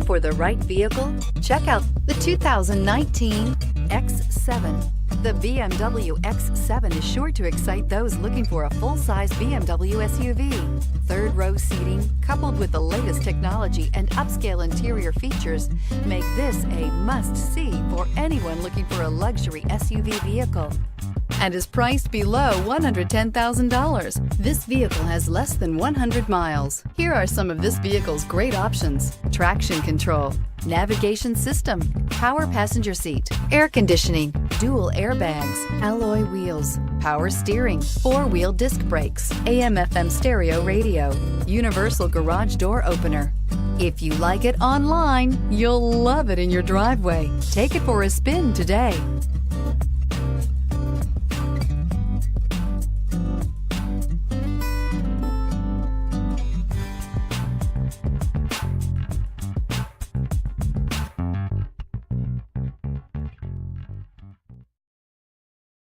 Looking for the right vehicle? Check out the 2019 X7. The BMW X7 is sure to excite those looking for a full-size BMW SUV. Third-row seating, coupled with the latest technology and upscale interior features, make this a must-see for anyone looking for a luxury SUV vehicle, and is priced below $110,000. This vehicle has less than 100 miles. Here are some of this vehicle's great options: traction control, navigation system, power passenger seat, air conditioning, dual airbags, alloy wheels, power steering, four-wheel disc brakes, AM/FM stereo radio, universal garage door opener. If you like it online, you'll love it in your driveway. Take it for a spin today.